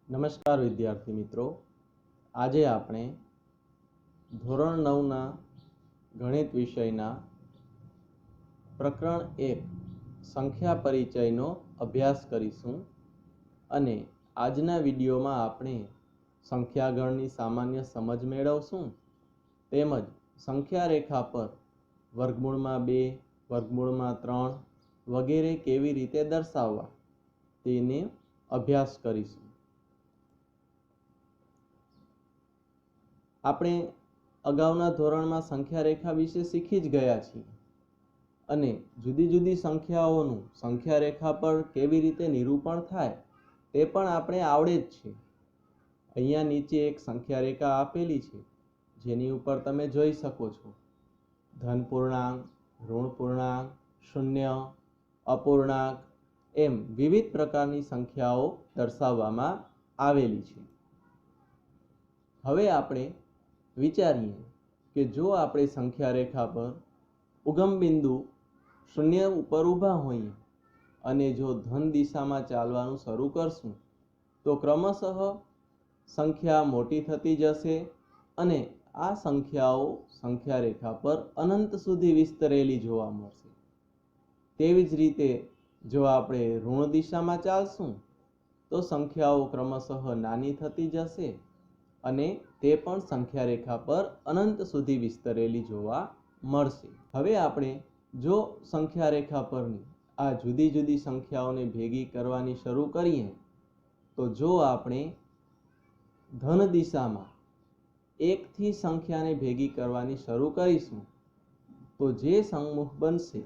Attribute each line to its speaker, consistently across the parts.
Speaker 1: નમસ્કાર વિદ્યાર્થી મિત્રો, આજે આપણે ધોરણ 9ના ગણિત વિષયના પ્રકરણ 1 સંખ્યા પરિચયનો અભ્યાસ કરીશું અને આજના વિડીયોમાં આપણે સંખ્યાગણની સામાન્ય સમજ મેળવશું તેમજ સંખ્યા રેખા પર વર્ગમૂળમાં 2, વર્ગમૂળમાં 3 વગેરે કેવી રીતે દર્શાવવા તેને અભ્યાસ કરીશું। આપણે અગાઉના ધોરણમાં સંખ્યા રેખા વિશે શીખી જ ગયા છીએ અને જુદી જુદી સંખ્યાઓનું સંખ્યા રેખા પર કેવી રીતે નિરૂપણ થાય તે પણ આપણે આવડે જ છે। અહીંયા નીચે એક સંખ્યા રેખા આપેલી છે જેની ઉપર તમે જોઈ શકો છો ધન પૂર્ણાંક, ઋણ પૂર્ણાંક, શૂન્ય, અપૂર્ણાંક એમ વિવિધ પ્રકારની સંખ્યાઓ દર્શાવવામાં આવેલી છે। હવે આપણે વિચારીએ કે જો આપણે સંખ્યા રેખા પર ઉગમ બિંદુ શૂન્ય ઉપર ઊભા હોઈએ અને જો ધન દિશામાં ચાલવાનું શરૂ કરશું તો ક્રમશઃ સંખ્યા મોટી થતી જશે અને આ સંખ્યાઓ સંખ્યા રેખા પર અનંત સુધી વિસ્તરેલી જોવા મળશે। તેવી જ રીતે જો આપણે ઋણ દિશામાં ચાલશું તો સંખ્યાઓ ક્રમશઃ નાની થતી જશે અને તે પણ સંખ્યા રેખા પર અનંત સુધી વિસ્તરેલી જોવા મળશે। હવે આપણે જો સંખ્યા રેખા પરની આ જુદી જુદી સંખ્યાઓને ભેગી કરવાની શરૂ કરીએ તો જો આપણે ધન દિશામાં 1 થી સંખ્યાને ભેગી કરવાની શરૂ કરીશું તો જે સમૂહ બનશે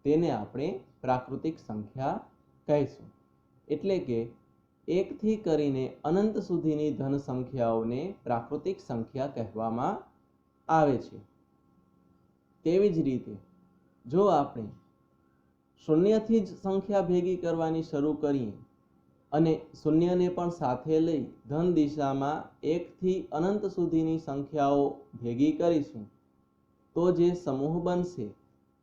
Speaker 1: તેને આપણે પ્રાકૃતિક સંખ્યા કહીશું। એટલે કે 1 થી કરીને અનંત સુધીની ધન સંખ્યાઓને પ્રાકૃતિક સંખ્યા કહેવામાં આવે છે। તેવી જ રીતે જો આપણે શૂન્યથી જ સંખ્યા ભેગી કરવાની શરૂ કરીએ અને શૂન્યને પણ સાથે લઈ ધન દિશામાં 1 થી અનંત સુધીની સંખ્યાઓ ભેગી કરીશું તો જે સમૂહ બનશે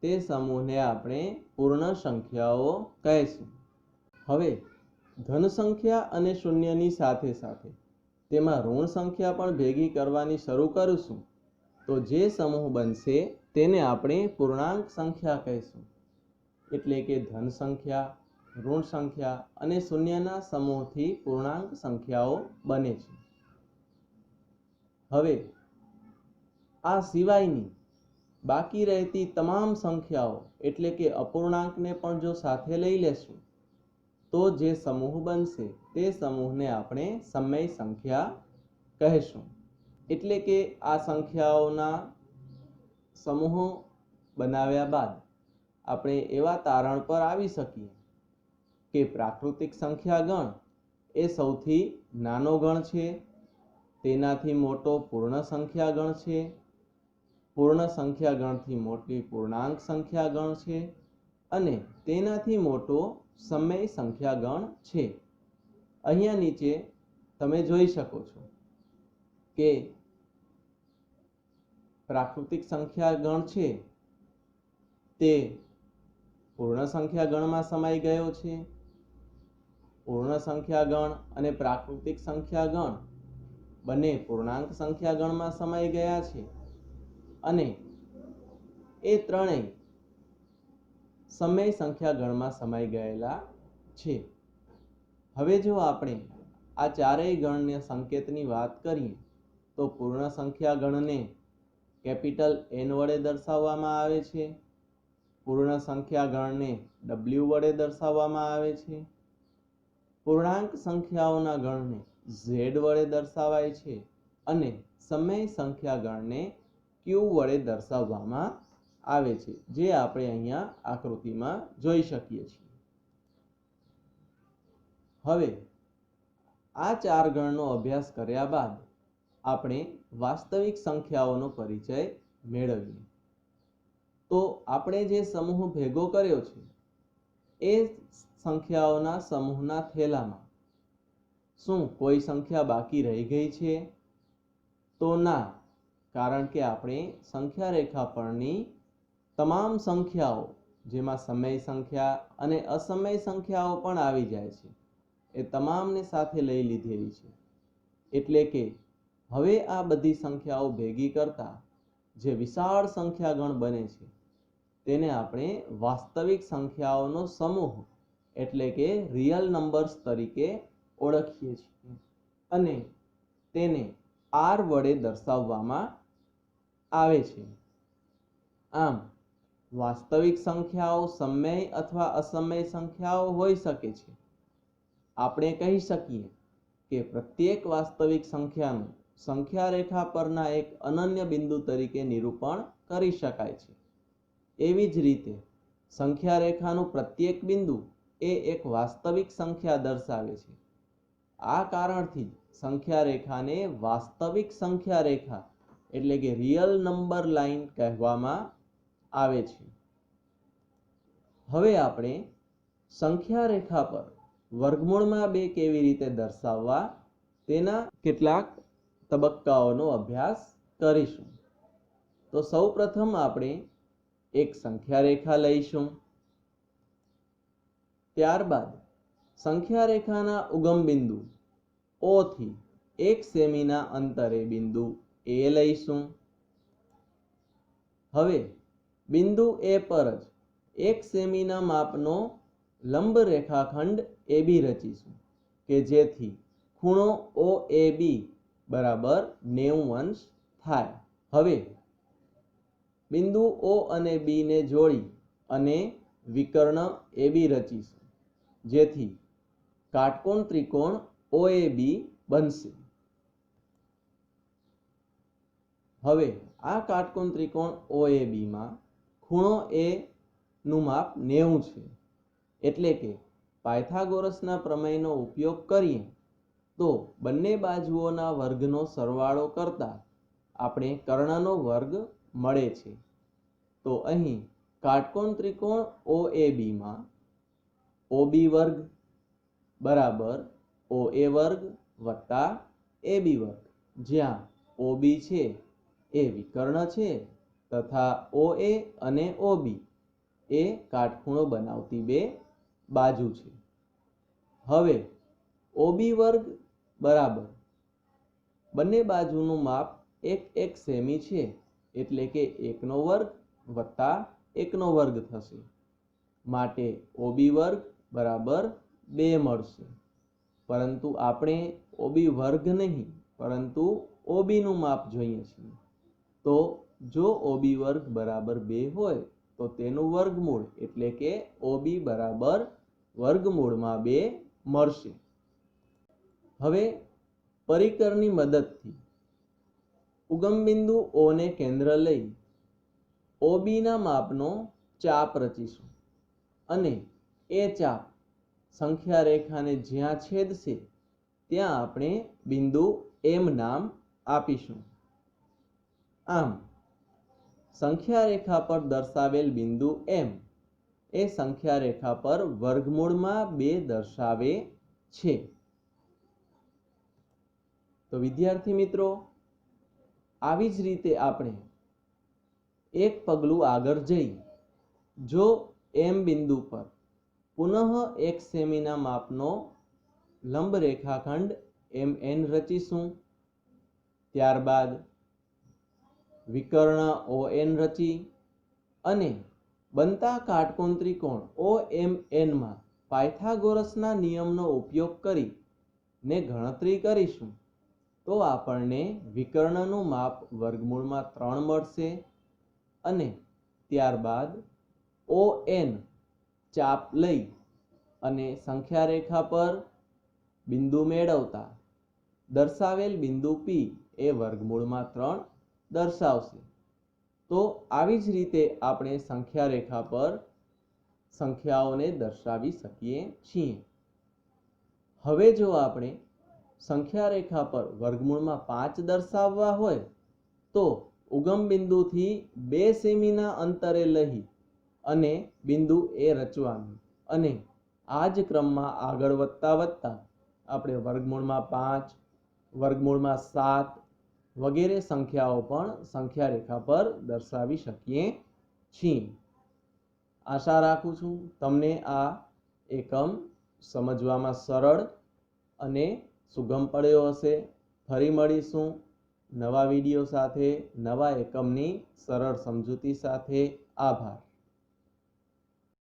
Speaker 1: તે સમૂહને આપણે પૂર્ણ સંખ્યાઓ કહીશું। હવે ધન સંખ્યા અને શૂન્યની સાથે સાથે તેમાં ઋણ સંખ્યા પણ ભેગી કરવાની શરૂ કરીશું તો જે સમૂહ બનશે તેને આપણે પૂર્ણાંક સંખ્યા કહીશું। એટલે કે ધન સંખ્યા, ઋણ સંખ્યા અને શૂન્યના સમૂહથી પૂર્ણાંક સંખ્યાઓ બને છે। હવે આ સિવાયની બાકી રહેતી તમામ સંખ્યાઓ એટલે કે અપૂર્ણાંકને પણ જો સાથે લઈ લેશું તો જે સમૂહ બનશે તે સમૂહને આપણે સમય સંખ્યા કહીશું। એટલે કે આ સંખ્યાઓના સમૂહો બનાવ્યા બાદ આપણે એવા તારણ પર આવી શકીએ કે પ્રાકૃતિક સંખ્યા ગણ એ સૌથી નાનો ગણ છે, તેનાથી મોટો પૂર્ણ સંખ્યા ગણ છે, પૂર્ણ સંખ્યા ગણથી મોટી પૂર્ણાંક સંખ્યા ગણ છે અને તેનાથી મોટો સમય સંખ્યા ગણ છે। અહીંયા નીચે તમે જોઈ શકો છો કે પ્રાકૃતિક સંખ્યા ગણ છે તે પૂર્ણ સંખ્યા ગણમાં સમાઈ ગયો છે। પૂર્ણ સંખ્યા ગણ અને પ્રાકૃતિક સંખ્યા ગણ બંને પૂર્ણાંક સંખ્યા ગણમાં સમાઈ ગયા છે અને એ ત્રણેય સમય સંખ્યા ગણમાં સમાઈ ગયેલા છે। હવે જો આપણે આ ચારેય ગણના સંકેતની વાત કરીએ તો પૂર્ણ સંખ્યા ગણને કેપિટલ N વડે દર્શાવવામાં આવે છે, પૂર્ણ સંખ્યા ગણને W વડે દર્શાવવામાં આવે છે, પૂર્ણાંક સંખ્યાઓના ગણને Z વડે દર્શાવાય છે અને સમય સંખ્યા ગણને Q વડે દર્શાવવામાં આવે છે, જે આપણે અહીંયા આકૃતિમાં જોઈ શકીએ છીએ। હવે આ ચાર ગણનો અભ્યાસ કર્યા બાદ આપણે વાસ્તવિક સંખ્યાઓનો પરિચય મેળવીએ તો આપણે જે સમૂહ ભેગો કર્યો છે એ સંખ્યાઓના સમૂહના થેલામાં શું કોઈ સંખ્યા બાકી રહી ગઈ છે? તો ના, કારણ કે આપણે સંખ્યા રેખા પરની તમામ સંખ્યાઓ જેમાં સમય સંખ્યા અને અસમય સંખ્યાઓ પણ આવી જાય છે એ તમામને સાથે લઈ લીધેલી છે. એટલે કે હવે આ બધી સંખ્યાઓ ભેગી કરતા જે વિશાળ સંખ્યાગણ બને છે તેને આપણે વાસ્તવિક સંખ્યાઓનો સમૂહ એટલે કે રિયલ નંબર્સ તરીકે ઓળખીએ છીએ અને તેને આર વડે દર્શાવવામાં આવે છે. આમ વાસ્તવિક સંખ્યાઓ સમય અથવા અસમય સંખ્યાઓ હોઈ શકે છે. આપણે કહી શકીએ કે પ્રત્યેક વાસ્તવિક સંખ્યાનું સંખ્યા રેખા પરના એક અનન્ય બિંદુ તરીકે નિરૂપણ કરી શકાય છે. એવી જ રીતે સંખ્યા રેખાનું પ્રત્યેક બિંદુ એ એક વાસ્તવિક સંખ્યા દર્શાવે છે. આ કારણથી સંખ્યા રેખાને વાસ્તવિક સંખ્યા રેખા એટલે કે રિયલ નંબર લાઈન કહેવામાં આવે છે. હવે આપણે સંખ્યા રેખા પર વર્ગમૂળમાં 2 કેવી રીતે દર્શાવવા તેના કેટલાક તબક્કાઓનો અભ્યાસ કરીશું. તો સૌપ્રથમ આપણે એક સંખ્યા રેખા લઈશું. ત્યારબાદ સંખ્યા રેખાના ઉગમ બિંદુ O થી 1 સેમીના અંતરે બિંદુ A લઈશું. હવે બિંદુ A પર જ 1 સેમીના માપનો લંબ રેખાખંડ AB રચીશું કે જેથી ખૂણો OAB બરાબર 90 અંશ થાય. હવે બિંદુ O અને B ને જોડી અને વિકર્ણ AB રચીશું જેથી કાટકોણ ત્રિકોણ OAB બનશે. હવે આ કાટકોણ ત્રિકોણ OAB માં ખૂણો A નું માપ 90 છે. એટલે કે પાયથાગોરસના પ્રમેયનો ઉપયોગ કરીએ તો બંને બાજુઓના વર્ગનો સરવાળો કરતા આપણે કર્ણનો વર્ગ મળે છે. તો અહીં કાટકોણ ત્રિકોણ OAB માં OB વર્ગ બરાબર OA વર્ગ વત્તા AB વર્ગ, જ્યાં OB છે એ વિકર્ણ છે તથા OA અને OB એ કાટખૂણો બનાવતી 2 બાજુ છે. હવે OB વર્ગ બરાબર બંને બાજુનું માપ 1 સેમી છે એટલે કે 1 નો વર્ગ વત્તા 1 નો વર્ગ થશે. માટે OB વર્ગ બરાબર 2 મળશે. પરંતુ આપણે OB વર્ગ નહીં પરંતુ OB નું માપ જોઈએ છીએ. તો જો OB વર્ગ બરાબર 2 હોય તો તેનું વર્ગમૂળ એટલે કે OB બરાબર વર્ગમૂળમાં 2 મળશે. હવે પરિકરની મદદથી ઉગમ બિંદુ O ને કેન્દ્ર લઈ OB ના માપનો ચાપ રચીશું અને એ ચાપ સંખ્યા રેખાને જ્યાં છેદશે ત્યાં આપણે બિંદુ M નામ આપીશું. આમ સંખ્યા રેખા પર દર્શાવેલ બિંદુ M એ સંખ્યા રેખા પર વર્ગમૂળમાં 2 દર્શાવે છે. તો વિદ્યાર્થી મિત્રો, આવી જ રીતે આપણે એક પગલું આગળ જઈ જો M બિંદુ પર પુનઃ 1 સેમીના માપનો લંબ રેખાખંડ MN રચીશું. ત્યારબાદ વિકર્ણ ON રચી અને બનતા કાટકોણ ત્રિકોણ OMN માં પાયથાગોરસના નિયમનો ઉપયોગ કરી ને ગણતરી કરીશું તો આપણને વિકર્ણનું માપ વર્ગમૂળમાં 3 મળશે અને ત્યારબાદ ON ચાપ લઈ અને સંખ્યા રેખા પર બિંદુ મેળવતા દર્શાવેલ બિંદુ P એ વર્ગમૂળમાં 3 દર્શાવશે. તો આવી જ રીતે આપણે સંખ્યા રેખા પર સંખ્યાઓને દર્શાવી શકીએ છીએ. હવે જો આપણે સંખ્યા રેખા પર વર્ગમૂળમાં 5 દર્શાવવા હોય તો ઉગમ બિંદુથી 2 સેમીના અંતરે લઈ અને બિંદુ A રચવાનું અને આ જ ક્રમમાં આગળ વધતા વધતા આપણે વર્ગમૂળમાં 5, વર્ગમૂળમાં 7 વગેરે સંખ્યાઓ પણ સંખ્યા રેખા પર દર્શાવી શકીએ છીએ. આશા રાખું છું તમને આ એકમ સમજવામાં સરળ અને સુગમ પડ્યો હશે. ફરી મળીશું નવા વિડીયો સાથે, નવા એકમની સરળ સમજૂતી સાથે. આભાર.